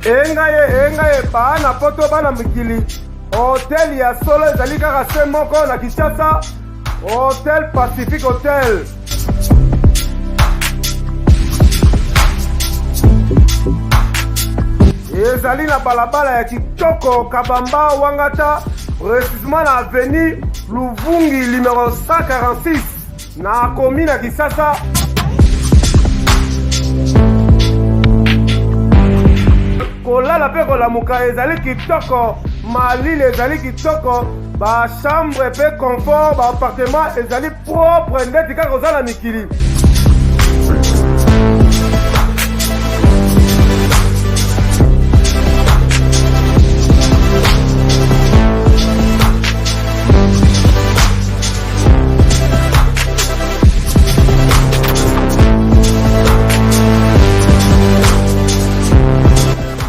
engaye bana poto bana mikili hotel ya solo ezali kaka se moko na Kinshasa, Hotel Pacific Hotel. Ezali na balabala ya Kitoko Kabamba Wangata, précisément na avenue Luvungi numéro 146 na commune ya Kinshasa. Kolala pe kolamuka ezali kitoko, malili ezali kitoko, ba chambre pe confort, ba appartement ezali propre ndeti kaka kozala mikili.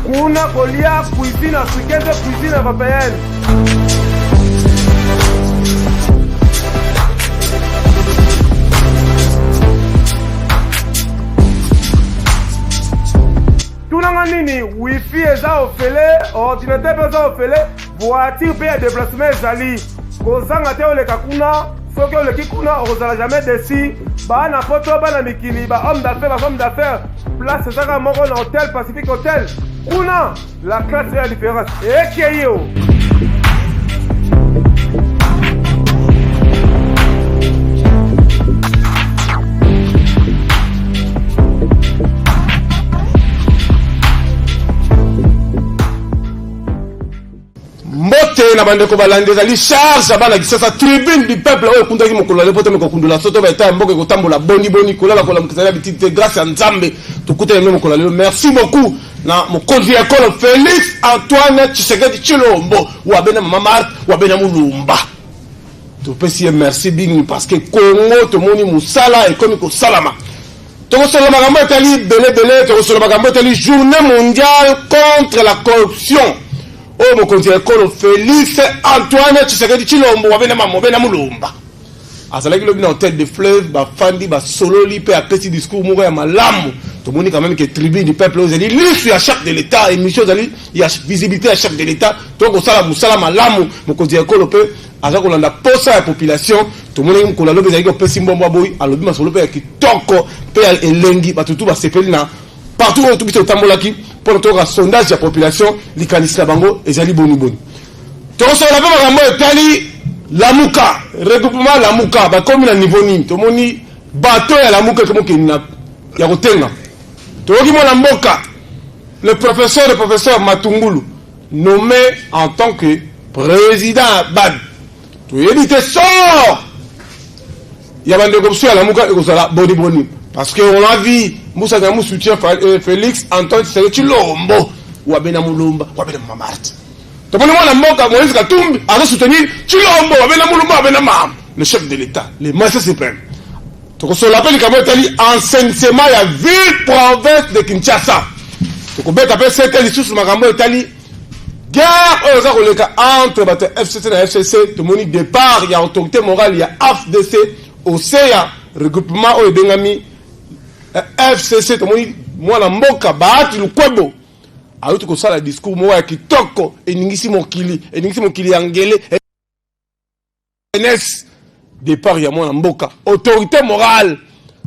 Kuna kolia cuisine africaine, cuisine européenne. Tunanga nini wifi eza ofele, ordinateur eza ofele, voiture pe ya déplacement ezali. Kozanga te oleka kuna, soki oleki kuna ozala jamais déçu. Bana poto bana mikili, ba homme d'affaires, place ezaka moko na Hotel Pacific Hotel. Kuna la classe est la différence. Et qui est yo? Mbote na bande ko balande zali charge bana Kinshasa tribune du peuple o kundaki mokolo le poto meko kundula soto ba eta mboke ko tambola boni kolala ko la mukizala bitite grâce à Nzambe tukute le meko la. Merci beaucoup na mokonzi ya kolo Félix Antoine Tshisekedi Tshilombo wa bena mama Marthe wa bena mulumba. To pesi merci big parce que Congo to moni musala ekomi ko salama. To ko salama makambo etali bele to ko salama makambo etali journée mondiale contre la corruption. Oh mokonzi ya kolo Félix Antoine Tshisekedi Tshilombo wa bena mama bena mulumba. Azalaki lobi na hôtel de fleuve ba fandi ba sololi pe apesi discours moko ya malamu. Tout le monde quand même que tribune du peuple aux élites, lui à chaque de l'État, émission il y a visibilité à chaque de l'État. Donc on sala musala malamu, mon conseiller kolope, à ça qu'on a posé à la population. Tout le monde qu'on a l'objet d'aller au pessimbo boy, à l'objet sur le père qui toko, père et lengi, bah tout va se pelina. Partout où tout bito tambolaki, pour notre sondage de la population, les canisla bango et zali boni boni. Donc on la même rambo et tali la muka, regroupement la muka, bah comme il a niveau ni, tout le monde bateau à la muka comme qu'il n'a ya kotenga. Le professeur Matungulu, nommé en tant que président BAD. Tu évite sort. Il y a des options à la mouka et boni boni. Parce qu'on a vu, Moussa Gamou soutient Félix Antoine Tshisekedi Tshilombo. Ou Abena Moulumba, ou Abena Mamart. Tu vois, la moka, Moïse Katumbi, a soutenir Tshilombo, Abena Moulumba, Abena Mam. Le chef de l'État, les maîtres suprêmes. Donc on l'appelle comme enseignement à la ville province de Kinshasa. Donc on peut appeler ça que les sous magambo Italie. Guerre entre FCC et FCC. Tout le monde départ, il y a autorité morale, il y a AFDC, OCEA, regroupement au Bengami, FCC. Tout le monde, moi la mboka, baati le kwebo. Alors tout ça le discours moi qui toko et ningisi mokili angele. NS départ, il y a mon mboka. Autorité morale,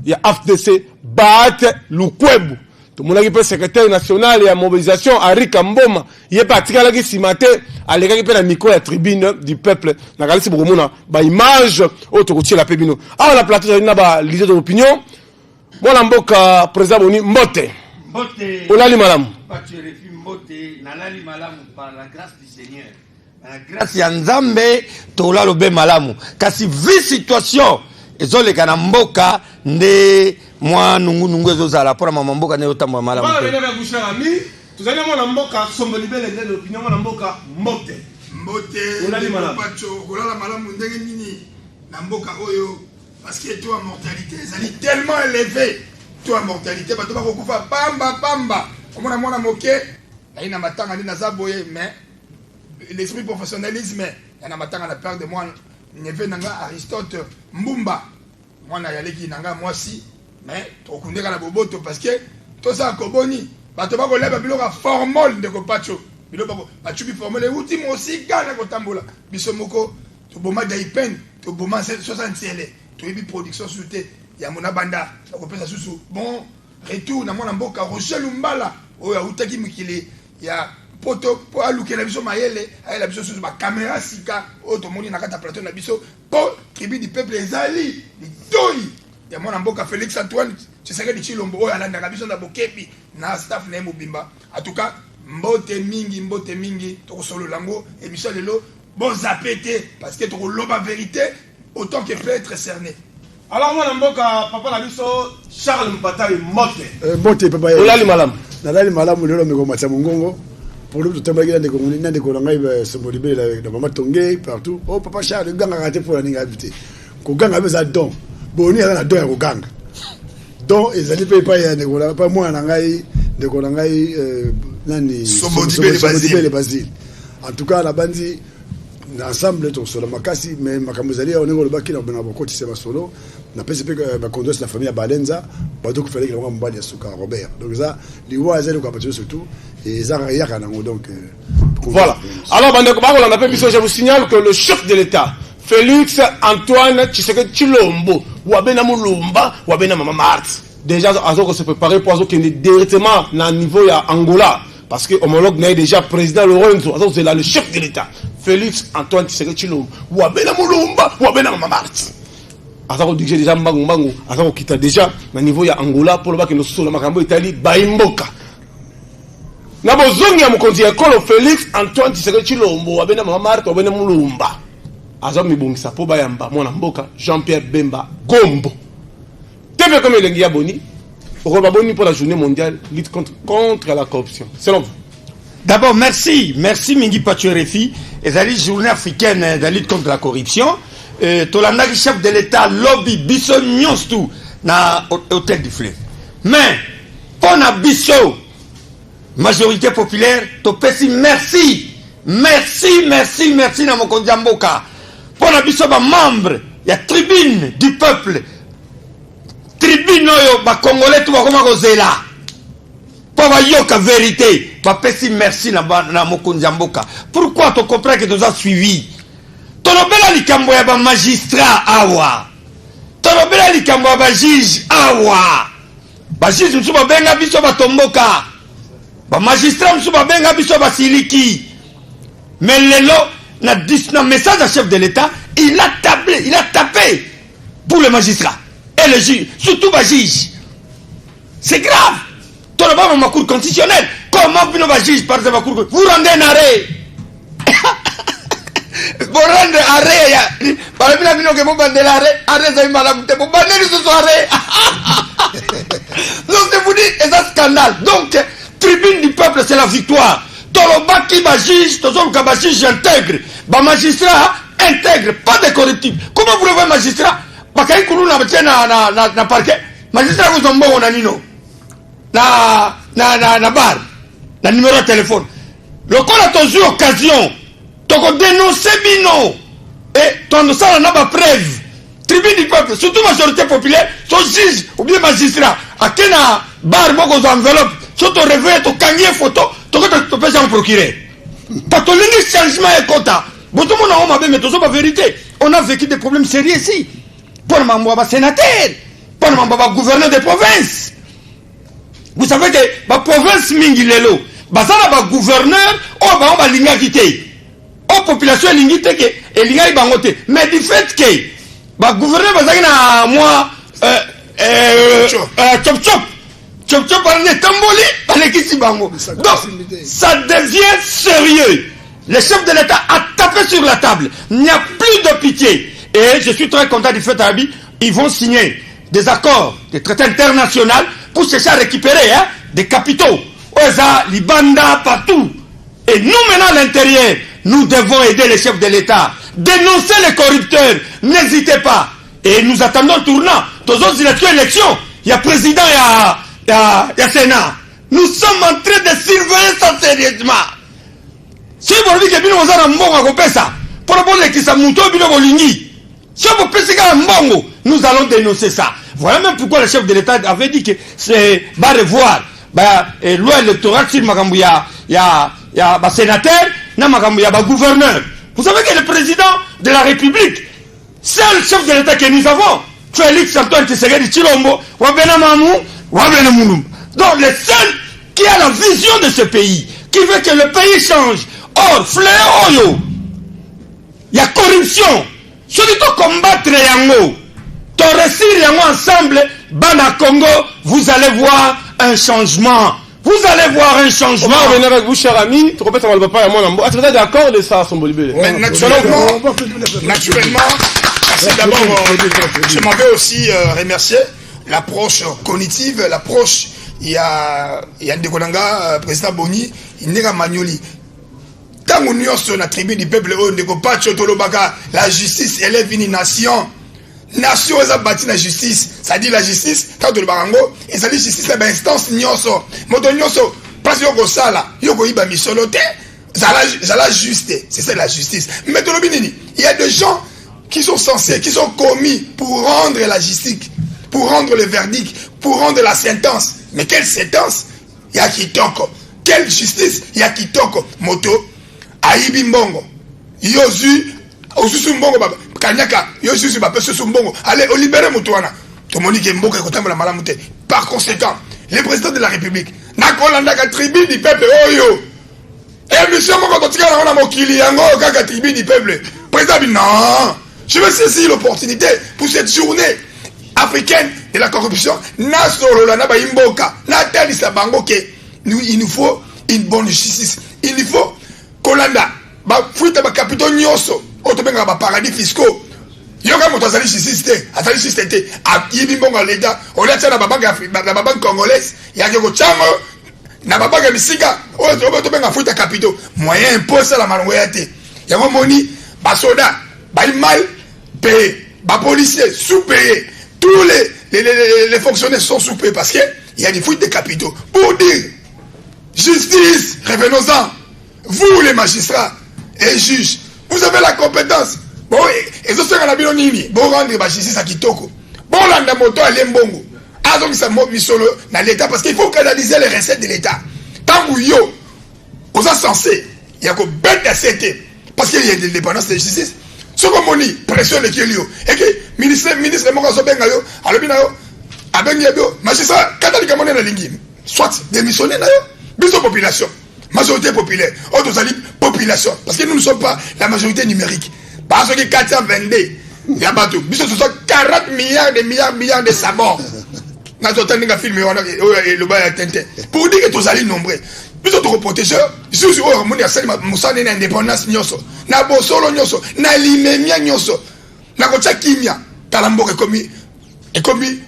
il y a AFDC, Baate Lukwebu. Tout le monde qui est secrétaire national et à mobilisation, Henri Kamboma. Il est parti à la Simate, à l'égal de la micro la tribune du peuple. La Galicie Bourgouna, bah image, autre routier la Pébino. Ah, la plateau, il y a l'idée de l'opinion. Moi, la mboka, président Boni, Mbote. Mbote. Olali Malam. Mbote, Nalali Malam, par la grâce du Seigneur. Grâce ya Nzambe tola lobe malamu kasi vi situation ezoleka na mboka nde mwa nungu ezozala pona mama mboka ne otamba malamu ba bene ba boucher ami tuzali mwana mboka sombo libele de l'opinion mwana mboka Mbote olali malamu pacho olala malamu ndenge nini na mboka oyo parce que taux de mortalité ezali tellement élevé taux de mortalité bato ba kokufa pamba komona mwana moke aina matanga ndi naza boye mais l'esprit professionnalisme yana matanga la père de moi neveu nanga Aristote Mbumba mwana yaleki nanga mwasi mais tokundeka na boboto parce que to ça koboni bato bakoleba biloko ya formol ndeko pacho biloko bachuki formol euti mosika na kotambola biso moko toboma daipen toboma 60 toyebi production sute ya mona banda nakopesa susu bon retour na mwana mboka Roger Lumbala oyo autaki mikili ya poto po alukela biso mayele ayela biso susu ba caméra sika oyo tomoni na kata plateau na biso po tribu du peuple ezali litoi ya mwana mboka Félix Antoine Tshisekedi Tshilombo oyo alandaka biso na bokebi na staff na mobimba en tout cas mbote mingi tokosolola ngo émission lelo bon zapete parce que tokoloba vérité autant que peut être cerné. Alors mwana mboka papa na biso Charles Mpatali Mote papa olali malamu nalali malamu lelo meko matsa mongongo pour le tout mbaki ndeko ngoni ndeko ngai sombo libele na mama tonge partout oh papa Charles ganga raté pour la ninga habité ko ganga beza don boni ala na don ya ko ganga don ezali pe pa ya ndeko la pa mwana ngai ndeko ngai nani sombo libele Basile en tout cas la bandi ensemble to solo makasi mais makamuzali on ngo lobaki na bana bokoti c'est solo na PCP ba condosse la famille à Balenza ba donc fallait que le mbali ya suka Robert donc ça liwa azali ko apatio surtout et ça ya kana donc voilà alors bandeko bakola na pe biso je vous signale que le chef de l'état Félix Antoine Tshisekedi Tshilombo wabena mulumba wabena mama Marthe déjà azoko se préparer pour azoko directement na niveau ya Angola parce que homologue n'est déjà président Lorenzo azoko c'est là le chef de l'état Félix Antoine Tshisekedi Tshilombo wabena mulumba wabena mama Marthe azako dirige déjà mbango azako kita déjà na niveau ya Angola pour le baki no solo makambo Italie baimboka na bozongi ya mokonzi ya kolo Félix Antoine Tshisekedi Tshilombo wabena mama Marthe wabena mulumba azako mibongisa po bayamba mwana mboka Jean-Pierre Bemba Gombo TV comme elengi ya boni okoba boni pour la journée mondiale lutte contre la corruption selon vous. D'abord merci mingi Pachurefi et la journée africaine de lutte contre la corruption. Tolandaki chef de l'état lobby biso nyonstu na hôtel du Fleuve. Mais pour na biso majorité populaire to pesi merci na mokonzi mboka. Pour na biso ba membre ya tribune du peuple. Tribune oyo ba congolais tout ba koma kozela. Pour ba yoka vérité, ba pesi merci na mokonzi mboka. Pourquoi tu comprends que nous a suivi? Tolobela likambo ya ba magistrat awa. Tolobela likambo ya ba juge awa. Ba juge msu ba benga biso ba tomboka. Ba magistrat msu ba benga biso ba siliki. Mais lelo na message à chef de l'état, il a tapé pour le magistrat et le juge, surtout ba juge. C'est grave. Tolobama ma cour constitutionnelle. Comment vous ba juge par exemple cour vous rendez un arrêt. Pour rendre arrêt, par exemple, nous avons bandé l'arrêt, arrêt, ça y est, madame, vous bandez ce soir. Donc, c'est vous dites, c'est un scandale. Donc, tribune du peuple, c'est la victoire. Tolobaki, ba juge, Tozolka, ba juge intègre, ba magistrat intègre, pas de corruptible. Comment vous voulez magistrat? Bakaï Kourou na parquet, magistrat vous en bon, on a nino. Na bar, na numéro de téléphone. Le col a toujours occasion. Donc dénoncer bino et ton ça n'a pas preuve. Tribune du peuple, surtout majorité populaire, son juge ou bien magistrat, à quel bar moko enveloppe, sur ton réveil, ton cagné photo, ton peux en procurer. Parce que l'unique changement est quota. Bon, tout le monde a ma mais tout ça, vérité. On a vécu des problèmes sérieux ici. Pour ma sénateur, pour ma gouverneur des provinces. Vous savez que ma province Mingilelo, basana ba gouverneur, on va l'inga quitter. La population lingite ke elingai bangote mais du fait que ba gouvernement bazaki na moi chop par ne tamboli alekisi bango donc ça devient sérieux. Le chef de l'état a tapé sur la table, il n'y a plus de pitié et je suis très content du fait Abi, ils vont signer des accords, des traités internationaux pour chercher à récupérer des capitaux Oza Libanda partout et nous maintenant à l'intérieur. Nous devons aider les chefs de l'État. Dénoncer les corrupteurs. N'hésitez pas. Et nous attendons le tournant. Tous les autres élections, il y a président, il y a Sénat. Nous sommes en train de surveiller ça sérieusement. Si vous voulez que nous avons un mbongo à ça, pour le qui s'amouto, si vous pensez qu'un mbongo, nous allons dénoncer ça. Voilà même pourquoi le chef de l'État avait dit que c'est va revoir loi électorale sur makambo ya sénateur na makambo ya gouverneur. Vous savez que le président de la République, seul chef de l'État que nous avons, Félix Antoine Tshisekedi Tshilombo, Wabena Mamou, Wabena Mouloum. Donc le seul qui a la vision de ce pays, qui veut que le pays change. Or, fléau, il y a corruption. Si tu combattre Yango, tu réussir Yango ensemble, Bana Congo, vous allez voir un changement. Vous allez voir un changement. On va revenir avec vous, cher ami. Tu répètes à mon papa et à mon amour. Est-ce que vous êtes d'accord de ça, Sombolibé? Naturellement, merci d'abord. Je m'en vais aussi remercier l'approche cognitive, l'approche. Il y a Ndekonanga, président Boni, il n'est pas Magnoli. Tant qu'on est sur la tribune du peuple, on ne peut pas la justice élève une nation. Nation est bâtie la justice. Ça dit la justice, quand le barango, et ça dit justice, c'est l'instance nyoso. Moto nyoso, parce yoko sala, yoko iba misolote, zala juste. C'est ça la justice. Mais il y a des gens qui sont censés, qui sont commis pour rendre la justice, pour rendre le verdict, pour rendre la sentence. Mais quelle sentence? Il y a qui toko. Quelle justice? Il y a qui toko. Moto, Aïbi Mbongo, Yosu, Osusu Mbongo, Kanyaka, Yosu Bapé Mbongo. Allez, on libère Moutouana. Tomoni Mbongo et Kotambo la Malamute. Par conséquent, le président de la République, Nakolanda ka tribune du peuple, Oyo. Et monsieur Moko Totika, on a Mokili, Yango, Kaka tribune du peuple. Président, non. Je veux saisir l'opportunité pour cette journée africaine de la corruption. Nasolo la Naba Imboka. Nathalie Sabango, il nous faut une bonne justice. Il nous faut Kolanda, fuite ba capitaux nyoso, otobenga ba paradis fiscaux. Yoga moto azali justice, azali justice, a yibi mbonga l'État, on a tient na banque congolaise, ya ko chango na banque misika, otobenga fuite capitaux. Moyen impose la malhonnêteté. Ya moni ba soda, ba mal payé, ba policiers sous-payés. Tous les fonctionnaires sont sous-payés parce qu'il y a des fuites de capitaux. Pour dire justice, revenons-en. Vous, les magistrats et juges, vous avez la compétence. Bon, et ce sera la bilonini. Bon, rendre la justice à Kitoko. Bon, la moto à l'embongo. Ah, donc ça m'a mis solo dans l'État parce qu'il faut canaliser les recettes de l'État. Tant que yo, vous êtes censé, il y a que bête à cette parce qu'il y a de l'indépendance de la justice. Ce qu'on m'a dit, pression de Kelio. Et que ministre Mokaso Bengayo, Alobinayo, Abengabio, magistrat, Katalikamone na Lingi, soit démissionné na yo, biso population. Majorité populaire, autres alliés population, parce que nous ne sommes pas la majorité numérique. Parce que 422, il y a pas tout. Ce sont 40 milliards de sabords. Nous avons filmé le bail à Tintin. Pour dire que tous alliés nombreux. Nous sommes protégeurs. Je suis sûr que nous avons une indépendance. Nous avons solo, nous avons nyoso. Nous avons kimia. Talambo est commis.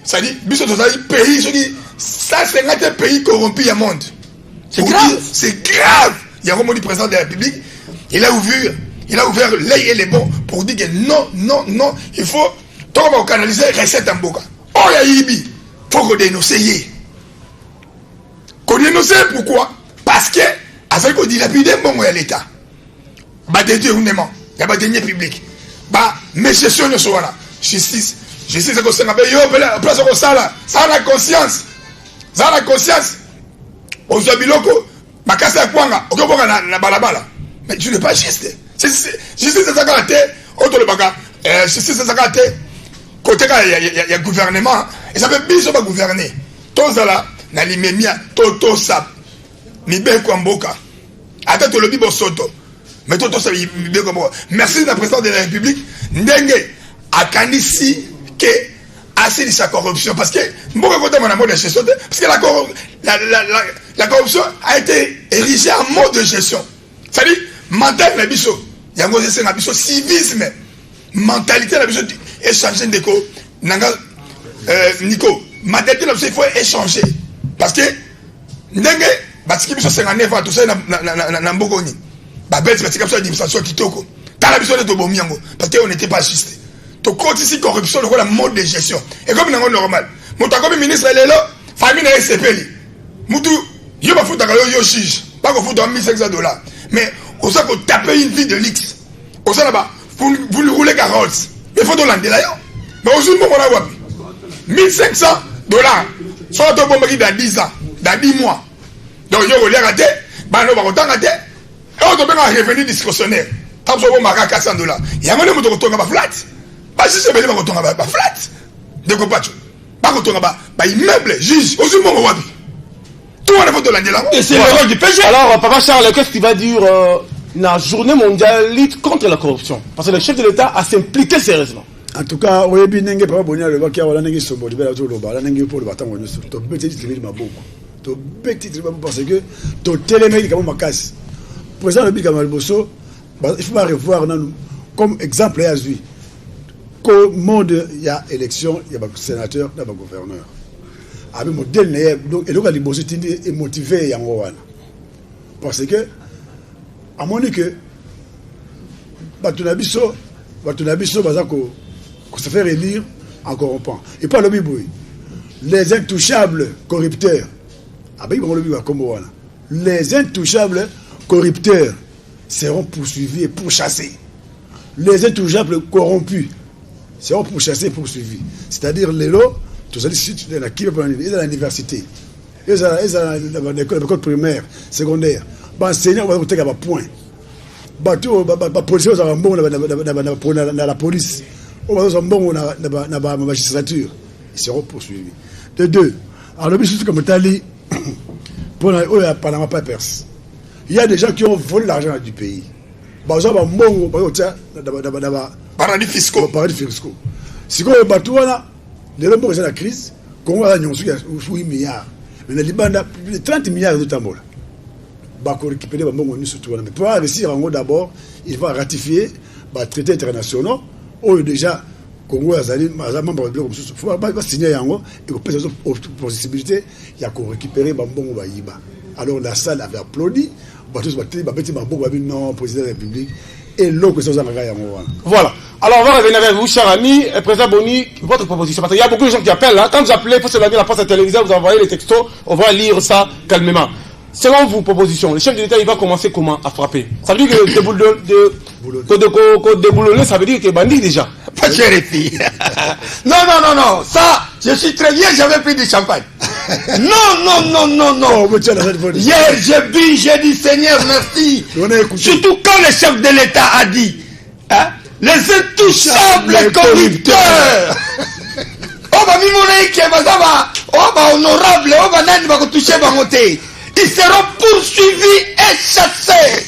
Ça dit, nous sommes pays, 150 pays corrompus au monde. C'est grave. C'est grave. Il y a un président de la République. Il a ouvert l'œil et les bons pour dire que non. Il faut canaliser recette en boca. Oh, il y a Ibi. Il faut qu'on dénonce. Qu'on dénonce pourquoi? Parce que, avec qu'on dilapide bon à l'État. Bah, détournement. Il y a pas de deniers publics. Bah, mais c'est sûr, nous sommes là. Justice, c'est qu'on s'en appelle. Place au ça a la conscience. Ça a la conscience. Ozabiloko, Makasa ya Kwanga, Okoboka na balabala. Mais tu n'es pas juste. Justice c'est ça quand autre le baga. Justice c'est ça quand côté il y a gouvernement et ça fait biso ba gouverner. Tozala na limemia toto sap. Mibe kwa mboka. Ata to lobi bosoto. Mais toto sap mibe kwa mboka. Merci la présidente de la République ndenge akanisi ke assez de sa corruption parce que parce que la corruption a été érigée en mode de gestion. C'est-à-dire, mental na biso, yango c'est na biso civisme, mentalité na biso échanger ndeko nanga Nico, mentalité na biso il faut échanger parce que ndenge batiki biso 59 ans tout ça na mbokoni. Ba bête parce que ça administration kitoko. Tala biso de bomi yango parce que on n'était pas juste. To compte ici corruption le la mode de gestion et comme nango normal mutu comme ministre lelo famille na SCP mutu yo ba futa yo juge pas ko futa $1,500 mais on sait qu'on tape une vie de luxe on sait là-bas vous le roulez Rolls mais faut demander là yo mais aujourd'hui bon on a $1,500 soit to bombe qui dans 10 ans dans 10 mois. Donc, il y a raté, il y a raté, et on doit revenir discrétionnaire. Tant que vous avez 400 $. Il y a un moment où on va flat. Pas si c'est bien, on va flat. De quoi pas tu? Pas quand on va immeuble, juge, aussi mon roi. Tout le monde de l'année là. Et c'est le rôle du PG. Alors, Papa Charles, qu'est-ce qu'il va dire la journée mondiale lutte contre la corruption? Parce que le chef de l'État a s'impliqué sérieusement. En tout cas, oui, bien n'engagé pas bonheur le bac, on a n'engagé sur le bas, tout le bas, n'engagé pour le bâtiment, on est tout petit titre ma beaucoup, tout petit titre parce que tout télémédic comme ma casse. Président le Bic Kamal Bosso, il faut pas revoir comme exemple à lui. Comment il y a élection, il y a un sénateur, il y a un gouverneur. Avec modèle donc et donc les Bosso est motivé et en parce que à mon avis que Batunabiso bazako qu'on se fait élire en corrompant. Et pas le biboui. Les intouchables corrupteurs. Les intouchables corrupteurs seront poursuivis et pourchassés. Les intouchables corrompus seront pourchassés et poursuivis. C'est-à-dire les lots, tous les sites de la l'université, ils ont l'école primaire, secondaire. Enseignants vont avoir un point. Les policiers vont avoir un bon dans la police. Ils vont avoir un bon dans la magistrature. Ils seront poursuivis. De deux, alors le ministre comme Tali, pour la Panama Papers, il y a des gens qui ont volé l'argent du pays. Ils ont un bon paradis fiscaux. Si on bat tout là, les gens qui ont la crise, Congo a 8 milliards. Mais les Liban a 30 milliards de tambour. Pour récupérer les bonbons surtout. Mais pour réussir en haut d'abord, il va ratifier les traités internationaux où déjà Congo a membre de l'Europe. Il faut pas signer en haut et pour faire des possibilités, il y a qu'on récupérer les bonbons. Alors la salle avait applaudi. Non, président de la République. Et l'autre chose à voilà. Alors on va revenir avec vous, cher ami, président Boni, votre proposition. Parce qu'il y a beaucoup de gens qui appellent. Hein. Quand vous appelez, il faut se lever la presse à la télévision, vous envoyez les textos, on va lire ça calmement. Selon vos propositions, le chef de l'État, il va commencer comment à frapper? Ça veut dire que déboulonner, ça veut dire qu'il est bandit déjà. Pas cher les filles. Non. Ça, je suis très bien, j'avais pris du champagne. Non. Hier, j'ai dit Seigneur, merci. Surtout quand le chef de l'État a dit les intouchables corrupteurs. Honorable, ils seront poursuivis et chassés.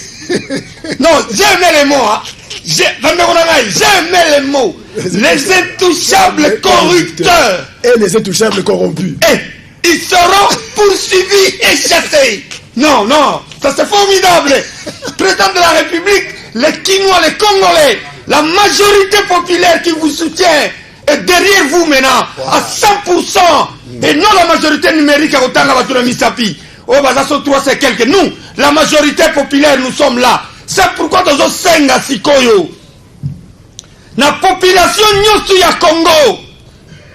Non, j'ai aimé les mots. J'ai aimé les mots. Les intouchables corrupteurs. Et les intouchables corrompus. Et ils seront poursuivis et chassés. Non, ça c'est formidable. Président de la République, les Quinois, les Congolais, la majorité populaire qui vous soutient est derrière vous maintenant, à 100%. Et non la majorité numérique à autant la Batura Misapi. Oh, bah, ça sont 3, c'est quelques. Nous, la majorité populaire, nous sommes là. C'est pourquoi nous sommes 5 à Sikoyo. La population nyosu ya Congo,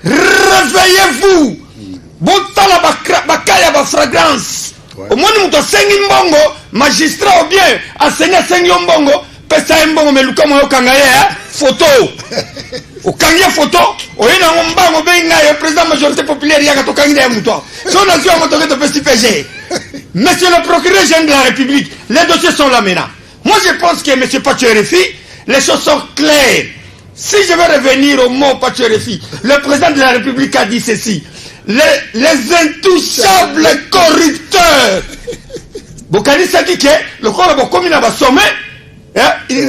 réveillez-vous. Bota la bakaya ba fragrance. Au moins, nous sommes 5 mbongo, magistrat ou bien, enseignant 5 mbongo, pesa mbongo, mais Luka Moyo Kangaye, photo. Au Kangaye photo, au yena mbongo, benga, le président majorité populaire, yaka to Kangaye mouton. Si on a vu un motogue de PCPG. Monsieur le procureur général de la République, les dossiers sont là maintenant. Moi, je pense que M. Pachuerefi, les choses sont claires. Si je vais revenir au mot Pachuerefi, le président de la République a dit ceci. Les intouchables corrupteurs. Bokani s'est dit que le corps est comme il a sommet.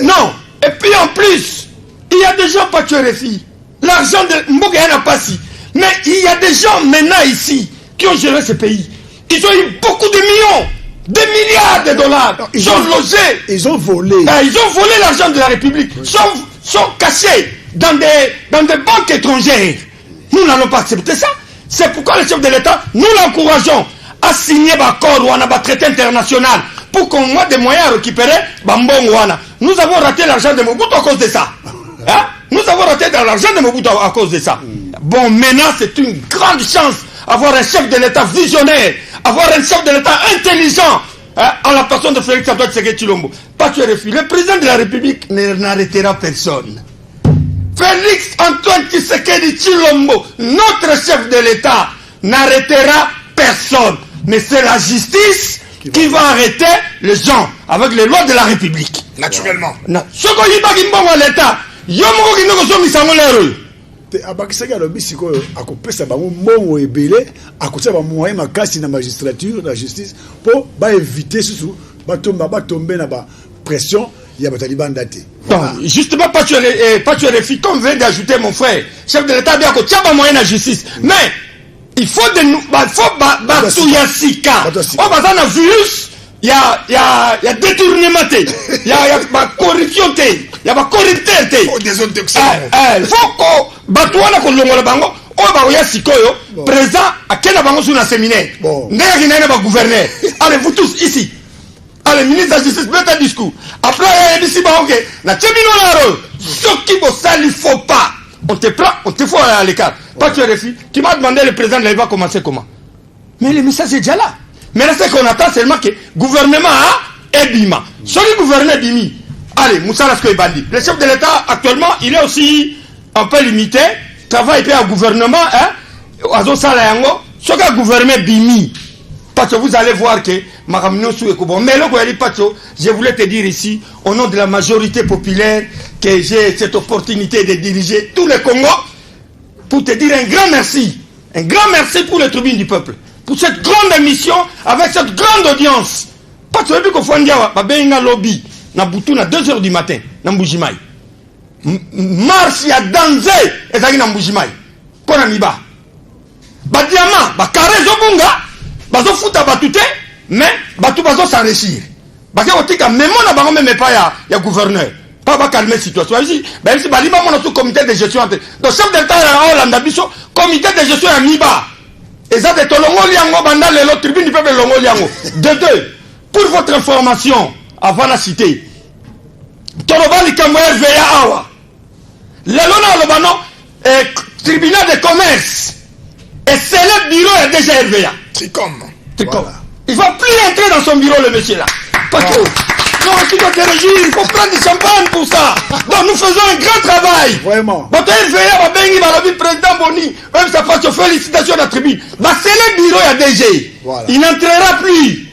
Non. Et puis en plus, il y a des gens Pachuerefi. L'argent de Mboga n'a pas si. Mais il y a des gens maintenant ici qui ont géré ce pays. Ils ont eu beaucoup de millions, des milliards de dollars. Ils ont logé. Ils ont volé. Ils ont volé l'argent de la République. Sont cachés dans des banques étrangères. Nous n'allons pas accepter ça. C'est pourquoi le chef de l'État, nous l'encourageons à signer un accord ou un traité international pour qu'on ait des moyens à récupérer Bambongwana. Nous avons raté l'argent de Mobutu à cause de ça. Nous avons raté l'argent de Mobutu à cause de ça. Bon, maintenant, c'est une grande chance avoir un chef de l'État visionnaire, avoir un chef de l'État intelligent, en la personne de Félix Antoine Tshisekedi Tshilombo. Le président de la République n'arrêtera personne. Félix Antoine Tshisekedi Tshilombo, notre chef de l'État, n'arrêtera personne. mais c'est la justice qui va arrêter les gens avec les lois de la République. Naturellement. Ce qu'on y va à l'État, Yomoko qui nous sommes mis en l'heure. Abakisaka lobi sikoyo akopesa bango mbongo ebele akotia ba moyen makasi na magistrature na justice pour ba éviter surtout tomber na ba pression ya bataliban daté. Justement pas tu es comme vient d'ajouter mon frère chef de l'État bien ko tia ba moyen na justice mais il faut de nous sika on va dans virus il y a détournement il y a corruption il y a corruption il faut que batouana ko longola bango o ba ya sikoyo président akena bango sur un séminaire ndenge nene ba gouverneur allez vous tous ici allez ministre de la justice mettez un discours après il dit ba OK na tchemino laro ce qui vous ça il faut pas on te prend on te faut à l'écart pas tu refus qui m'a demandé le président il va commencer comment mais le message est déjà là mais là c'est qu'on attend seulement que gouvernement a ebima celui gouverneur bimi allez Moussa Lasko Ebandi le chef de l'État actuellement il est aussi un peu limité travail puis à gouvernement azo sala yango soka gouvernement bimi parce que vous allez voir que makamino sou ekobo mais le ko pacho je voulais te dire ici au nom de la majorité populaire que j'ai cette opportunité de diriger tout le Congo pour te dire un grand merci pour les tribunes du peuple pour cette grande émission avec cette grande audience parce que depuis qu'on fait ba benga lobby na butu na 2h du matin na Mbujimai marche ya danze ezaki na Mbujimai pona miba ba diamant ba carré zobunga bazo futa batute mais batu bazo s'enrichir baki otika memo na bango même pas ya gouverneur pas ba calmer situation ici ben si balima mona sous comité de gestion donc chef d'État ya Hollande biso comité de gestion ya miba eza de tolongo liango banda lelo tribune du peuple longo liango de deux pour votre information avant la cité tolobali kamwe RVA awa lelo na lobano tribunal de commerce et c'est le bureau est déjà RVA Tricom. Voilà. Il va plus entrer dans son bureau le monsieur là parce que non tu dois te réjouir il faut prendre du champagne pour ça donc nous faisons un grand travail Vraiment. Votre RVA va bengi balobi président Boni même ça passe félicitations à la tribune bah c'est le bureau à DG voilà. Il n'entrera plus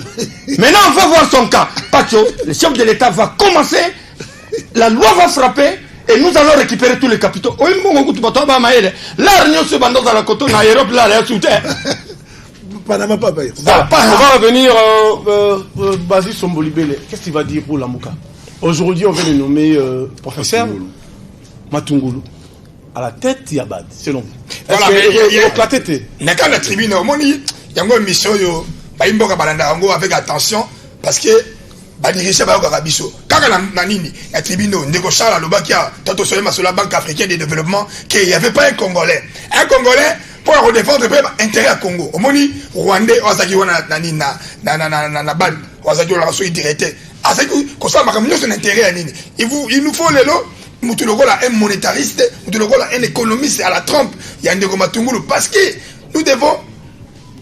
maintenant on va voir son cas parce que le chef de l'État va commencer la loi va frapper et nous allons récupérer tous les capitaux. La réunion se bande dans la côte en Europe, là, elle est sous terre. On va revenir Basile Sombolibele. Qu'est-ce qu'il va dire pour Lamuka? Aujourd'hui, on vient de nommer professeur Matungulu à la tête Yabad, selon vous. Voilà, la tête. Mais quand la tribune, il y a une mission, avec attention, parce que ba dirige ba ko biso kaka na nini ya tribunal ndeko Charles Lobakia tato soyema sur la Banque africaine de développement qu'il y avait pas un congolais pour défendre l'intérêt à Congo omoni rwandais ozaki wana nani na ban ozaki la so directeur azaki ko ça makamyo son intérêt à nini il nous faut lelo mutu lokola un monétariste mutu lokola un économiste à la trompe ya ndeko Matungulu parce que nous devons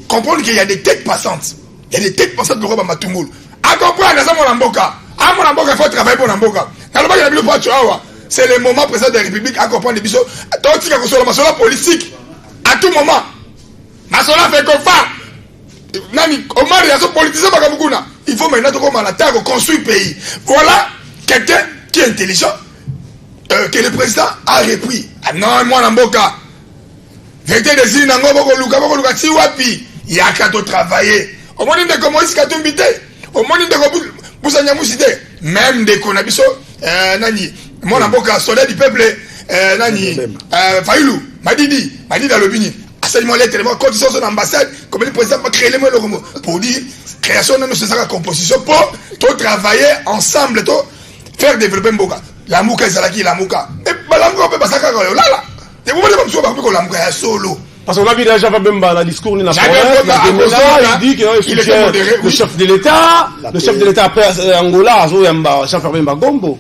comprendre qu'il y a des têtes passantes de Roba Matungulu. À comprendre, il faut travailler pour Namboka. C'est le moment président de la République à comprendre les bisous. La politique, à tout moment. Masola fait qu'on fait. Nani, Omar, il y a ce politicien, il faut maintenant qu'on la terre, construire le pays. Voilà quelqu'un qui est intelligent, que le président a repris. Ah non, moi, Namboka. Vérité des îles, Luka, si wapi, il y a qu'à travailler. Au moins, il y a comment il s'est tombé. Au moins de Boussanya Mousside, même des Konabiso, Nani, mon avocat, soldat du peuple, Nani, Faïlou, Madidi Alobini, assaillement lettre, condition son ambassade, comme le président va créer les mots pour dire création de notre composition pour travailler ensemble, pour faire développer Mboka. La Mouka, Zalaki, la Mouka. Et la Mouka peut passer à là. Et vous voulez pas me souvenir que la Mouka est solo. Parce qu'on a vu déjà Bemba la discours il dit que le chef de l'État, après Angola, chef Bemba Gombo.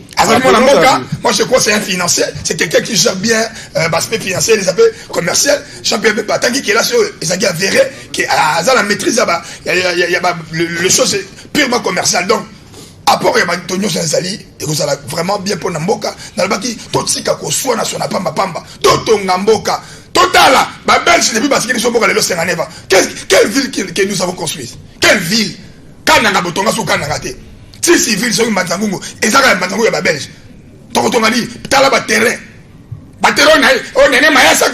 Moi je crois que c'est un financier, c'est quelqu'un qui gère bien l'aspect financier, les aspects commerciaux. Jean-Pierre Bemba, tant qu'il est là, il a avéré qu'il a la maîtrise, le chose est purement commercial. Donc, apport il y a Antonio Sanzali et vous allez vraiment bien pour Namboka. Nalbaki, tout ce qui a soit na pamba, tout Namboka. Total, la Belge, depuis parce qu'ils sont pour aller au Sénégal. Quelle ville que nous avons construite? Quelle ville? Kananga Botonga sous Kananga. Si civil sont Matsangungo, et ça, Matsangungo, il y a Belge. Tokotonga dit, Talaba terrain. Bateron, on est Mayasa,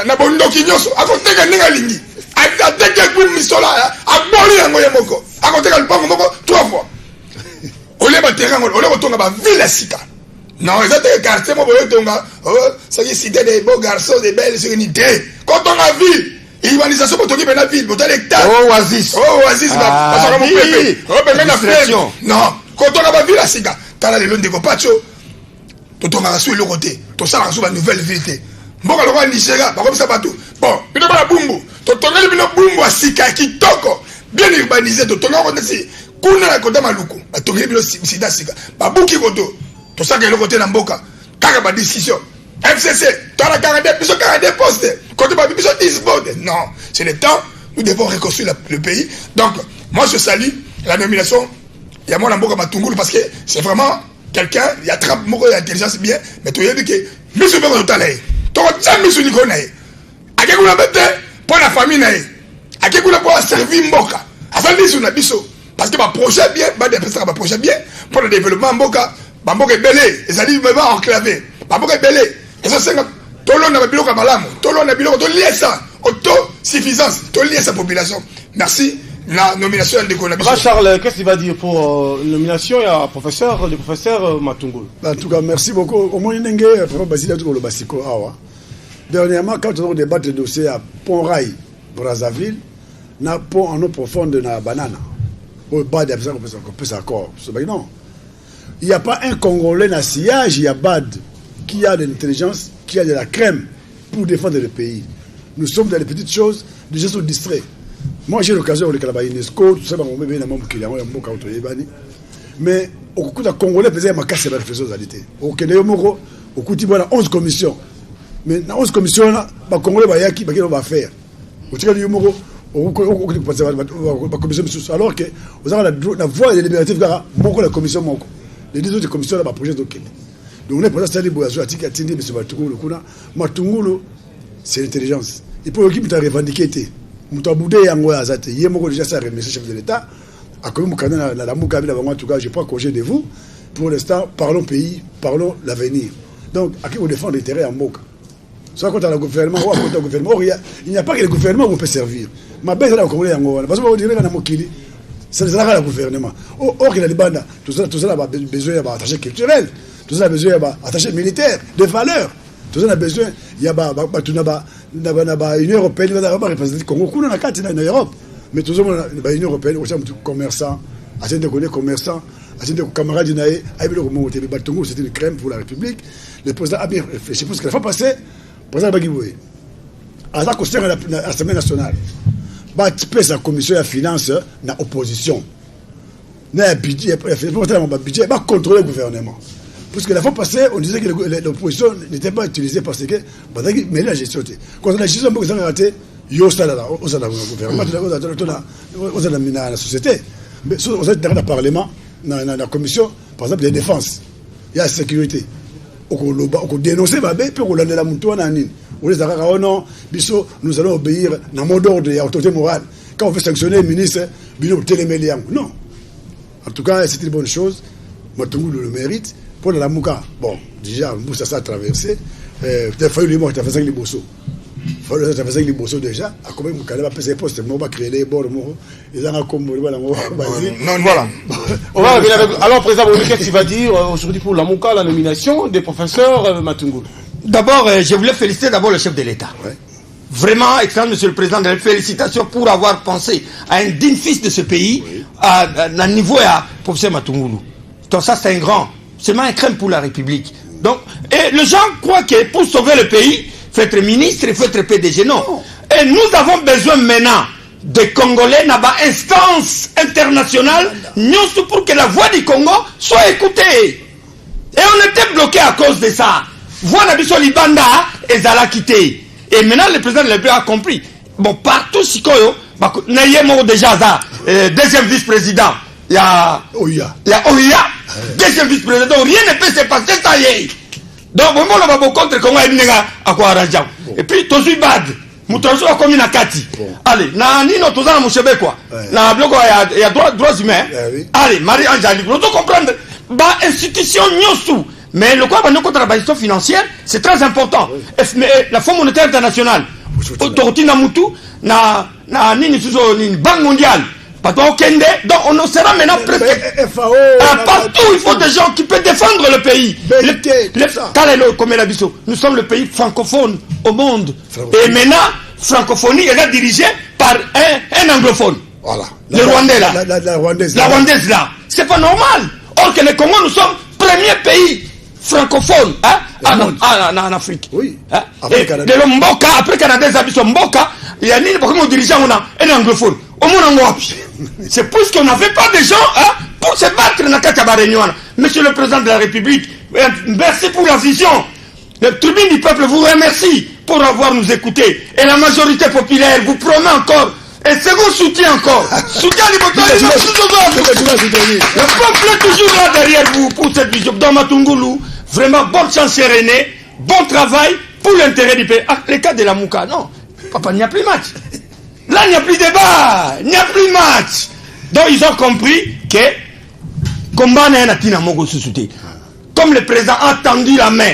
na bondo kinyoso, akoteka ninga lingi. Ateka kwa misola, aboli yango ya moko. Akoteka lupango moko 3 fois. Ole baterang, ole botonga ba ville sika. Non, ils ont des quartiers, moi, c'est une cité des beaux garçons, des belles sérénités. Quand on a ville, l'urbanisation pour t'occuper de la ville, pour t'aller l'hectare. Oasis. Oasis, non, quand on a la ville, c'est ça. T'as la lune de Copacho, tu t'en as sur le côté, tu as sur la nouvelle ville. Bon, alors, on Nigeria, par comme ça, pas tout. Bon, tu n'as pas la boumbo. Tu t'en as le boumbo à Sika, qui toko, bien urbanisé, tu t'en as ici. Kuna la Kota Maluku, tu as le Sida Sika, Babouki Koto. Tout ça que le côté d'Amboka, car ma décision. FCC, tu as la 42 postes. Côté ma décision 10 votes. Non, c'est le temps, nous devons reconstruire le pays. Donc, moi je salue la nomination. Il y a mon Amboka Matungulu parce que c'est vraiment quelqu'un, il y a très beaucoup d'intelligence bien, mais tu as dit que, monsieur Beko Totale, tu as dit monsieur Niconae, à quel coup la bête pour la famille, à quel coup la pour servir Mboka, à faire des biso, parce que ma projet bien, ma projet bien pour le développement Mboka. Bamboka belé, les alliés me vont enclaver. Bamboka belé, et ça c'est tolo na biloko malamu, tolo na biloko to lié ça, autosuffisance, to lié sa population. Merci. La nomination de Konabisho. Charles, qu'est-ce qu'il va dire pour la nomination? Il y a le professeur Matungulu. En tout cas, merci beaucoup. Au moins, il y a un Basile le Bassiko. Dernièrement, quand on a débattu le dossier à Pont-Rail, Brazzaville, na pont en eau profonde de la banane. Au bas de ça, on peut s'accorder. Non. Il n'y a pas un Congolais dans le sillage, il y a BAD qui a de l'intelligence, qui a de la crème pour défendre le pays. Nous sommes dans les petites choses, les gens sont distraits. Moi j'ai l'occasion de faire UNESCO, tout ça, mais au coup de Congolais, il y a ma casse de responsabilité. Au Kenya, au coup de 11 commissions. Mais dans 11 commissions, les Congolais vont faire. Au commission, alors que vous avez la voie de liberté, la commission. Les deux autres commissions là, projet de Kenya. Donc on est pour ça, Matungulu, c'est l'intelligence. Il faut qu'il puisse revendiquer. Chef de l'État, je prends congé de vous. Pour l'instant, parlons pays, parlons l'avenir. Donc, à qui vous défendre l'intérêt en Moka? Soit contre le gouvernement ou contre le gouvernement, il n'y a pas que le gouvernement où on peut servir. Ma bête, c'est Congolais en Moka. Parce que vous direz que c'est le gouvernement. Or, il y a des bandes, tout ça a besoin d'attaché culturel, tout ça a besoin d'attaché militaire, de valeurs. Tout ça a besoin, il y a une européenne, il y a représenter Congo, on a 4 en Europe. Mais tout ça, l'Union européenne, on a commerçants, commerçants, camarades, c'était une crème pour la République. Le président a bien réfléchi. Parce que la fois passée, le président Bagiboué, à la question de l'Assemblée nationale, sa commission de finances dans l'opposition. Le budget, va contrôler le gouvernement. Parce que la fois passée, on disait que l'opposition n'était pas utilisée parce que mais la gestion. Quand la gestion est ratée, il y a la société. Mais dans le Parlement, dans la commission, par exemple, il y a la défense, il y a la sécurité. On dénonce, puis on l'a mis nous allons obéir dans le mot d'ordre et autorité morale. Quand on veut sanctionner le ministre, non. En tout cas, c'est une bonne chose. Matungulu le mérite. Pour la Mouka, bon, déjà, Moussa ça a traversé. Peut-être fallu les morts, tu as fait ça avec les bossos. Tu as fait ça avec les bossos déjà. À combien de cas, on va poste, on va créer les bords, ils ont comme non, voilà. On va revenir avec. Alors, président, qu'est-ce qu'il va dire aujourd'hui pour la Mouka, la nomination des professeurs Matungulu? D'abord, je voulais féliciter d'abord le chef de l'État. Ouais. Vraiment, excellent, monsieur le président, félicitations pour avoir pensé à un digne fils de ce pays, oui. à niveau à professeur Matungulu. Donc ça, c'est un grand. C'est un crème pour la République. Donc, et les gens croient que pour sauver le pays, il faut être ministre, il faut être PDG. Non. Et nous avons besoin maintenant de Congolais dans l'instance internationale, nous pour que la voix du Congo soit écoutée. Et on était bloqué à cause de ça. Voix d'Abisso Libanda et Zala quitté. Et maintenant, le président de la République a compris. Bon, partout, si Koyo, Nayemo déjà, deuxième vice-président. Il y a Oya, deuxième vice-président, rien ne peut se passer, ça y est. Donc bon on va contre Congo ibinga akwa arrangeant. Et puis tozui bad. Mutonzo comme na kati. Allez, na nino tozana mushebe quoi. Na bloco il y a droits humains. Allez, Marie Angélique, nous devons comprendre ba institution nyosu. Mais le quoi contre la institution financière, c'est très important. La Fonds monétaire international, Tortina Mutu, na nini suzo ni Banque mondiale. Pas toi Kende, donc on sera maintenant presque partout. Il faut des gens qui peuvent défendre le pays. Comme la biso, nous sommes le pays francophone au monde. Et maintenant, francophonie est dirigée par un anglophone. Voilà. Le Rwandais là. La Rwandaise là. C'est pas normal. Or que les Congos, nous sommes premier pays francophone en Afrique. Oui. Après Canada. De Mboka, après Canada, Mboka, il y a un dirigeant, on a un anglophone. C'est parce qu'on n'avait pas de gens pour se battre dans la réunion. Monsieur le Président de la République, merci pour la vision. Le tribune du peuple vous remercie pour avoir nous écouté. Et la majorité populaire vous promet encore. Et second soutien encore. Soutien du peuple. Le peuple est toujours là derrière vous pour cette vision. Dans Matungulu, vraiment bonne chance chez René. Bon travail pour l'intérêt du pays. Ah, les cas de la Mouka, non. Papa, il n'y a plus de match. Là, il n'y a plus de débat, il n'y a plus de match. Donc, ils ont compris que combat n'est pas comme le président a tendu la main.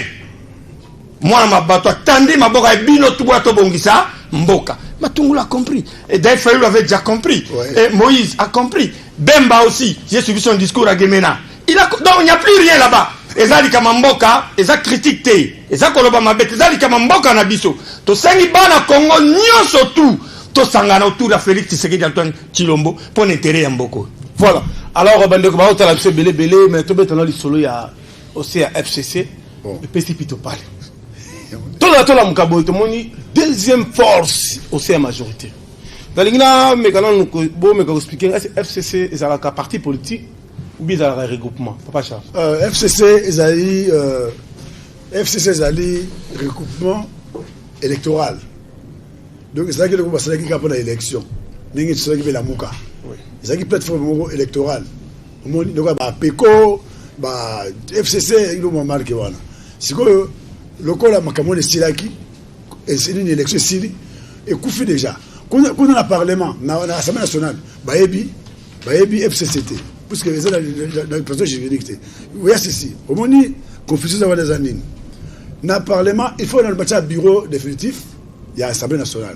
Moi, ma bateau a tendu ma boca et bino tout boito bongisa, mboka. Matungulu a compris. Et d'ailleurs, Fayou l'avait déjà compris. Ouais. Et Moïse a compris. Bemba aussi, j'ai suivi son discours à Gemena. Donc, il n'y a plus rien là-bas. Ezali kama mboka, eza critique te. Eza koloba mabete, ezali kama mboka na biso. To sengi bana Congo nyonso tout. Sangana autour de Félix Tshisekedi Antoine Tshilombo pour l'intérêt en beaucoup. Voilà. Alors, bandeko ba otala biso belé mais to betana lisolo ya aussi à FCC et petit pito parle. Tout la mukabo to moni deuxième force aussi à majorité. Dalingina me kana bo me ko expliquer FCC est un parti politique ou bien un regroupement. Papa Charles. FCC ezali regroupement électoral. Donc, c'est ça que nous avons pour l'élection. Nous avons la Mouka. C'est une plateforme électorale. Nous avons PECO, FCC, nous avons marqué. C'est que le cas de Silaki, c'est une élection Sili, et Koufi déjà. Quand on a le Parlement, dans l'Assemblée nationale, FCCT, parce que c'est dans le processus juridique. Oui, c'est ici. Au moment où confusion d'avoir des années. Dans le Parlement, il faut dans le bureau définitif. Il y a l'Assemblée nationale.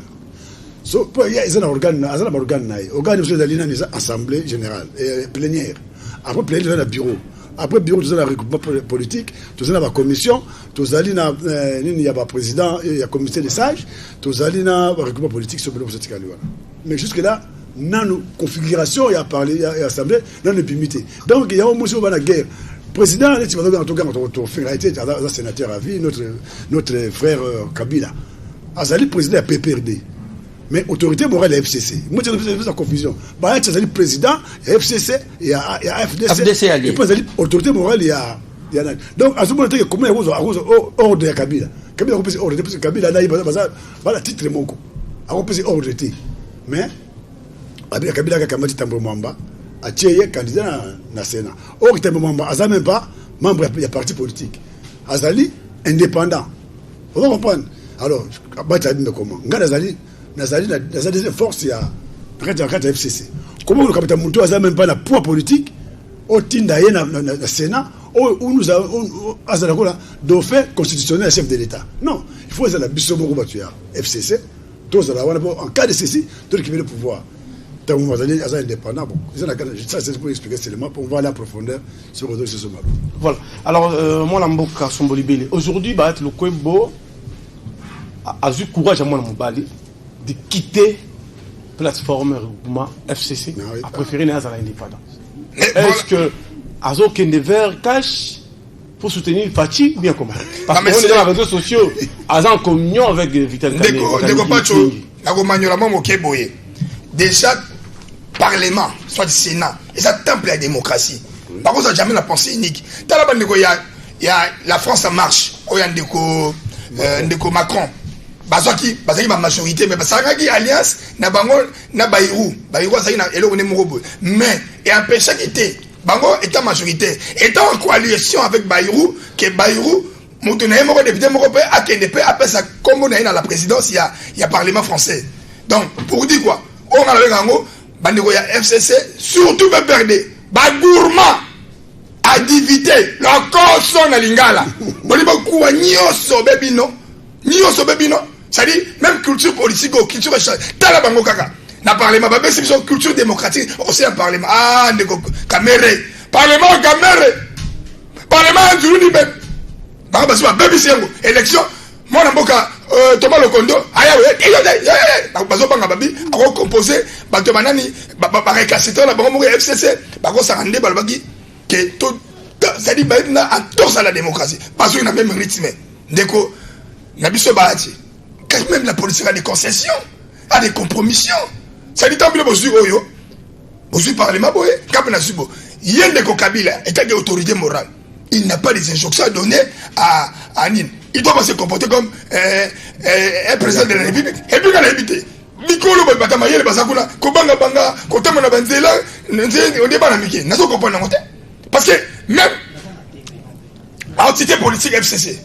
Il y a un organe, assemblée générale, plénière. Après plénière, il y a un bureau. Après bureau, il y a un regroupement politique, il y a une commission, il y a un président, il y a un comité de sages, il y a un regroupement politique sur le politique. Mais jusque-là, dans nos configurations, il y a parlé, il y a assemblée, dans nos pimités. Donc, il y a un monsieur qui va la guerre. Président, il y a un sénateur à vie, notre frère Kabila. Azali président de la PPRD. Mais autorité morale de la FCC. Moi, je fais la confusion. Il y a le président, il y a FCC, il y a FDC. Et puis, autorité morale, il y a. Donc, à ce moment-là, comment il y a ordre de Kabila. Kabila a ordre de Kabila, il y a un titre de mon coup. Il y a ordre de mais, Kabila a dit Tambo Mwamba, a tiré candidat dans le Sénat. Or, Tambo Mwamba, il n'y a même pas membre de parti politique. Azali, indépendant. Vous comprenez? Alors, comment Nazali force il y a FCC. Comment le capitaine Moutou a même pas la poids politique au Tindaye dans le Sénat où nous avons dauphin constitutionnel chef de l'État. Non, il faut la Bissomo FCC, en cas de ceci, tout qui veut le pouvoir. Tant que vous allez indépendant, bon, ça c'est pour expliquer seulement, on va aller en profondeur sur le dossier. Voilà. Alors, moi, Lamboka Sombolibele, aujourd'hui, le Kwebo a eu courage à moi de quitter la plateforme regroupement FCC, a préféré les indépendants. Est-ce que Azo Kendever cache pour soutenir Fachi bien comment? Parce qu'on est dans les réseaux sociaux, Azo en communion avec Vital Kamerhe. Déjà, Parlement, soit du Sénat, et ça temple la démocratie. Par contre, ça n'a jamais la pensée unique. Il y a la France en marche, il y a Ndeko Macron. Bazaki ma majorité mais basaki alliance na bango na Bayrou ça na elo ne morobo mais et empêcher quitter bango étant majoritaire étant en coalition avec Bayrou que Bayrou moto na moko député moko pe akende pe appelle ça combo na la présidence il y a parlement français. Donc pour dire quoi, on a avec ango bandeko ya FCC surtout ba perdre ba gourmand a divité la cause na lingala. Boni ba kuwa nyoso bebino ça dit même culture politique ou culture tala bango kaka na parlement ba c'est une culture démocratique aussi un parlement ndeko caméré parlement nzulu be ba ba so baby sengo élection mona mboka Thomas Lokondo ayawe bazo banga babi ako composer ba to banani ba récapitulateur la bango FCC ba ko sarande ba bagi que tout ça dit ba na entorse à la démocratie parce qu'il a même rythme ndeko na biso baati quand même la politique a des concessions a des compromissions ça dit tant bien bozu oyo bozu parlement boye cap na subo yende ko Kabila état d'autorité morale. Il n'a pas des injonctions à donner à Nîmes. Il doit pas se comporter comme un président de la République. Et puis, quand il a habité, Mikolo, Batamaye, Basakuna, Kobanga Banga, Kotamana Banzela, on n'est pas dans n'a pas compris la montée. Parce que même l'entité politique FCC,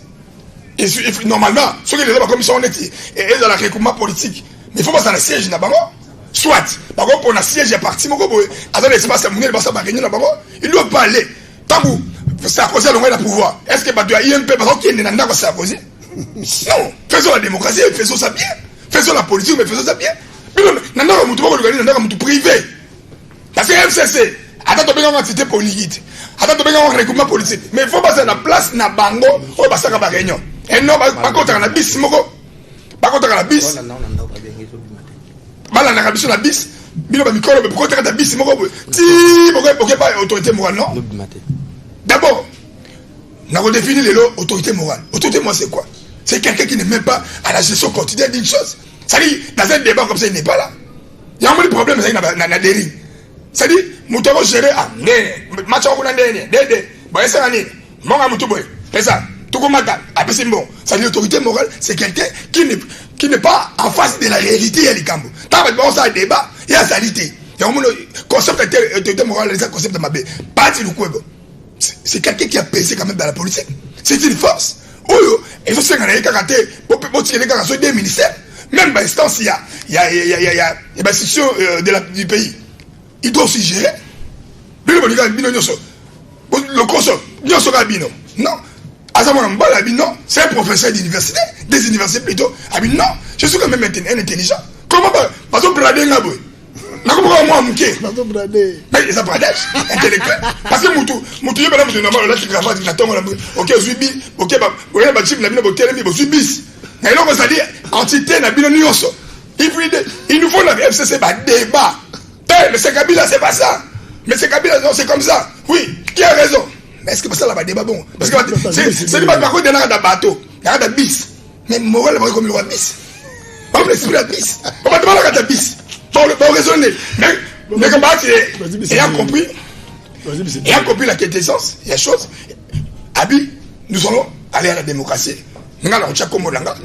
et normalement, ceux qui sont dans la commission honnête, et dans la recouvrement politique, mais il faut pas dans le siège là-bas. Soit, par contre, pour un siège à partir, il doit pas aller. Tabou. Sarkozy a le pouvoir. Est-ce que Batou a IMP parce qu'il n'est pas Sarkozy? Non. Faisons la démocratie, faisons ça bien. Faisons la politique, mais faisons ça bien. Mais non, nous devons tout privé. Parce que FCC, attends, tu as entité politique. Attends, tu as un recouvrement politique. Mais il faut passer la place na bango ou passer à la réunion. Et non, par contre, on a bis, par contre, on a bis. Mal on a bis, on a bis. Bilo ba mikolo, mais pourquoi tu as bis, pourquoi pas autorité morale, non? D'abord, nous avons défini l'autorité morale. Autorité morale, c'est quoi? C'est quelqu'un qui n'est même pas à la gestion quotidienne d'une chose. C'est-à-dire, dans un débat comme ça, il n'est pas là. Il y a un problème dans la dérive. C'est-à-dire, nous devons gérer à match en c'est-à-dire, l'autorité morale, c'est quelqu'un qui n'est pas en face de la réalité. Il y a un débat, il y a la réalité. Il y a un concept d'autorité morale, c'est un concept de ma baie. Pas de l'oukwebo. C'est quelqu'un qui a pesé quand même dans la politique. C'est une force. Il faut se faire un des ministères. Même dans l'instance, il y a l'institution du pays. Il doit aussi gérer. Le conseil, non. Non, c'est un professeur d'université, des universités plutôt. Non, je suis quand même un intelligent. Comment par exemple, mais ça bradage intellectuel parce que mutu yeba na normal la cravate na tongo OK zubi OK ba oya ba chip na bino botelemi bo zubis na ilo ko sali entité na bino nyonso il nous faut la FCC ba débat mais c'est Kabila c'est pas ça mais c'est Kabila non c'est comme ça oui qui a raison mais est-ce que pas ça la ba débat bon parce que c'est pas quoi dans la bateau na da bis mais moral ba comme le bis pas l'esprit la bis pas la bis pour raisonner. Mais comme il a compris. Il a compris la quintessence, il y a chose. Abi, nous allons aller à la démocratie. Nous allons comme Olanga.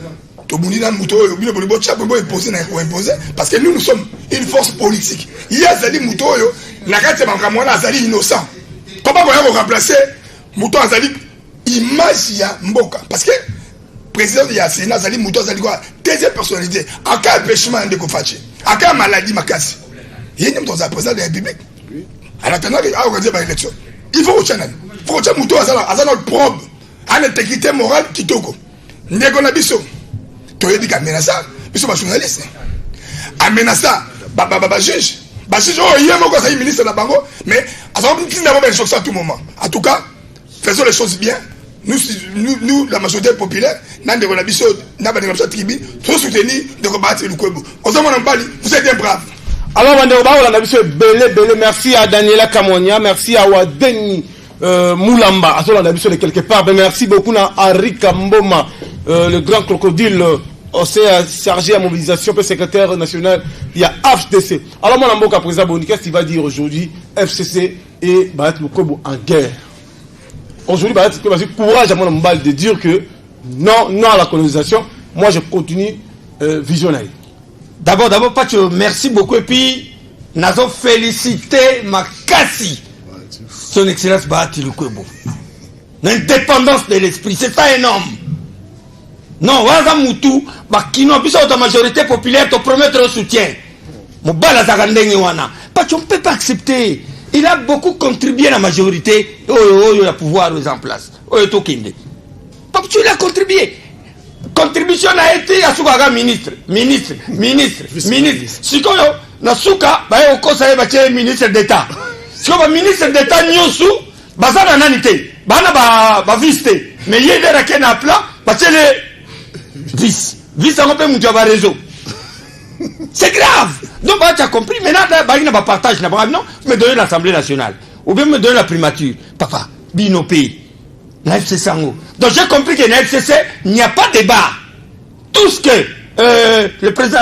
Parce que nous sommes une force politique. Il y a Zali Moutoyo, Nakate Mankamona Zali innocent. Comment on va remplacer Mouto Zali image ya Mboka? Parce que président de Yassina Zali Mouto Zali quoi? Deuxième personnalité. En cas d'empêchement de Kofachi. En cas de maladie, Makassi. Il y a une président de la République. En attendant qu'il y ait organisé par l'élection. Il faut au channel. Il faut au Mouto à notre propre. En intégrité morale qui toko. Ndeko na biso. Tu as dit qu'à Ménassa, ils sont pas journalistes. À Ménassa, juge. Juge, il y a un ministre de la Bango. Mais à ce moment-là, nous n'avons pas une chose à tout moment. En tout cas, faisons les choses bien. Nous, la majorité populaire, nous avons la tribu, tous soutenir de rebattre le Kwebo. Vous êtes un brave. Alors, merci à Daniela Kamonia, merci à Wadeni Moulamba, à quelque part. Merci beaucoup à Harry Kamboma, le grand crocodile, aussi chargé à mobilisation, secrétaire national, il y a FCC. Alors, mon amboka président Boni, qu'est-ce qu'il va dire aujourd'hui? FCC et Barat Lukwebo en guerre. Aujourd'hui, courage à mon balle de dire que non à la colonisation. Moi, je continue visionnaire. D'abord, Pacho, merci beaucoup. Et puis, nous avons félicité Makassi, son excellence Bahati Lukwebo. l'indépendance de l'esprit, c'est ça énorme. Non, waza mutu, bakino, biso de majorité populaire te promettre un soutien. Mobala zakandenge wana. Parce qu'on ne peut pas accepter. Il a beaucoup contribué à la majorité. Le pouvoir est en place. Parce que il a contribué. Contribution a été à Soukaga ministre. Sikoyo, na Souka, au conseil de ministre d'État. Si on ministre d'État, Nyosu, Bazana Nanite, Bana ba viste. Mais il y a des raquettes à plat, parce que les vice, on peut mourir à réseau. C'est grave. Donc, tu as compris. Maintenant, il y a un partage. Non, me donner l'Assemblée nationale. Ou bien me donner la primature. Papa, Bino pays. La FCC Sango. Donc, j'ai compris que la FCC, il n'y a pas de débat. Tout ce que le président,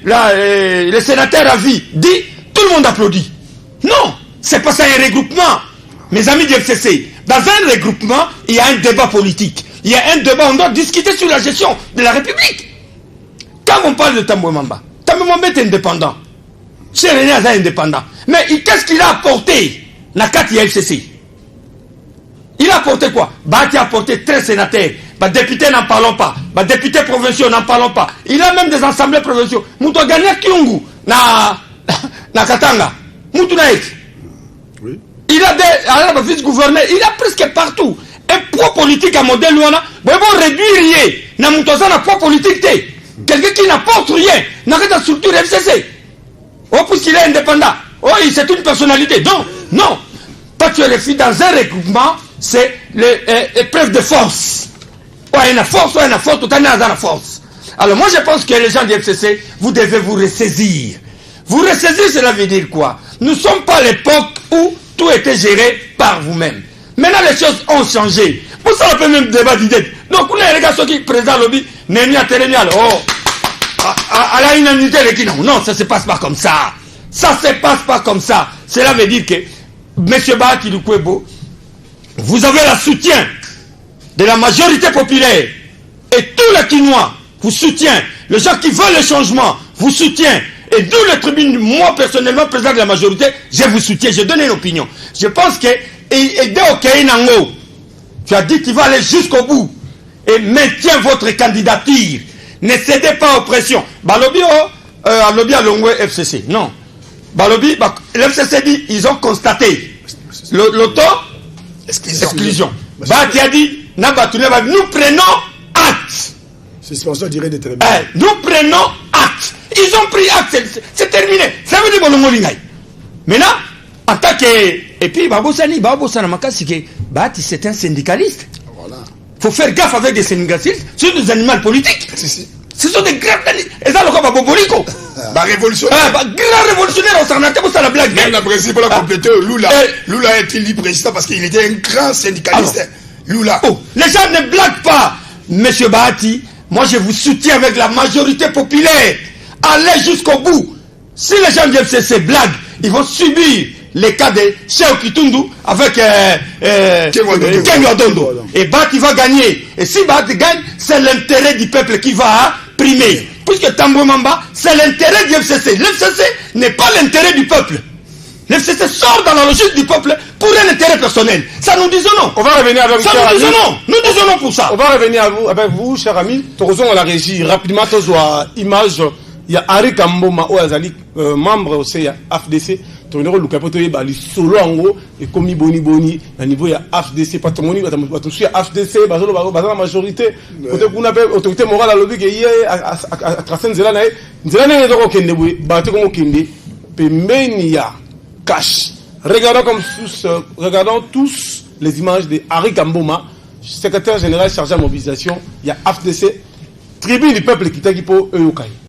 le sénateur a dit, tout le monde applaudit. Non, c'est pas ça un regroupement. Mes amis du FCC, dans un regroupement, il y a un débat politique. Il y a un débat, on doit discuter sur la gestion de la République. Quand on parle de Tambwe Mamba est indépendant. C'est René Aza indépendant. Mais qu'est-ce qu'il a apporté na kati ya FCC? Il a apporté quoi? Il a apporté 13 sénateurs. Députés, n'en parlons pas. Députés provinciaux, n'en parlons pas. Il a même des assemblées provinciaux. Mouto gagné Kyungu na Katanga. Mouto na oui. Il a des vice-gouverneurs. Il a presque partout. Un pro politique à modèle Luana. Bon, réduire rien. Na Mouto na pro politique. Quelqu'un qui n'apporte rien, n'a rien de structure FCC. Oh, puisqu'il est indépendant. Oh, c'est une personnalité. Donc, non. Pas tu es le fils dans un regroupement, c'est l'épreuve de force. Oh, il y a une force, il y a une force, tout le monde a la force. Alors, moi, je pense que les gens du FCC, vous devez vous ressaisir. Vous ressaisir, cela veut dire quoi? Nous ne sommes pas à l'époque où tout était géré par vous-même. Maintenant, les choses ont changé. Pour ça, on peut même débat d'idées. Donc, on a les gars qui président lobby, Némia Télémial, à la unanimité, non, ça ne se passe pas comme ça. Ça ne se passe pas comme ça. Cela veut dire que, M. Bahati Lukwebo, vous avez le soutien de la majorité populaire. Et tous les Kinois vous soutiennent. Les gens qui veulent le changement vous soutiennent. Et d'où les tribunes, moi personnellement, président de la majorité, je vous soutiens. Je donne une opinion. Je pense que, tu as dit qu'il va aller jusqu'au bout. Et maintiens votre candidature. Ne cédez pas aux pressions. Balobi, Alobi à Longwe FCC. Non. Balobi, l'FCC dit, ils ont constaté l'auto-exclusion. Bahati a dit, nous prenons acte. Suspension durée déterminée. Nous prenons acte. Ils ont pris acte. C'est terminé. Ça veut dire que maintenant, en tant que. Et puis, Babosani Makasi, Bahati, c'est un syndicaliste. Il faut faire gaffe avec des syndicalistes sur des animaux politiques. Ce sont des grands. Et ça, le cas Babolico. Révolutionnaire. Grand révolutionnaire, on s'en a pour ça la blague. Même la présidente pour la compléter, Lula a été élu président parce qu'il était un grand syndicaliste. Alors, Lula. Oh, les gens ne blaguent pas. Monsieur Bahati, moi je vous soutiens avec la majorité populaire. Allez jusqu'au bout. Si les gens du FCC blaguent, ils vont subir les cas de Cheikh Kitundu avec Ken Wadondo. Et Bahati va gagner. Et si Bahati gagne, c'est l'intérêt du peuple qui va primer. Puisque Tambwe Mamba, c'est l'intérêt du FCC. L'FCC n'est pas l'intérêt du peuple. L'FCC sort dans la logique du peuple pour un intérêt personnel. Ça nous disons non. On va revenir avec vous. Ça nous disons non. Nous disons non pour ça. On va revenir avec vous, cher ami. Torozon à la régie. Rapidement, tu as image. Il y a Ari Kamboma, membre aussi à AFDC. Tu as le capote de solo en gros et comme boni à niveau il AFDC pas tout le monde tu suis AFDC basolo la majorité côté qu'on appelle autorité morale à lobby qui est à tracer nzela n'est donc okende boy bato comme okende pembeni ya cash. Regardons tous les images de Ari Kamboma, secrétaire général chargé à mobilisation. Il y a AFDC, tribune du peuple qui t'a dit pour Eukai.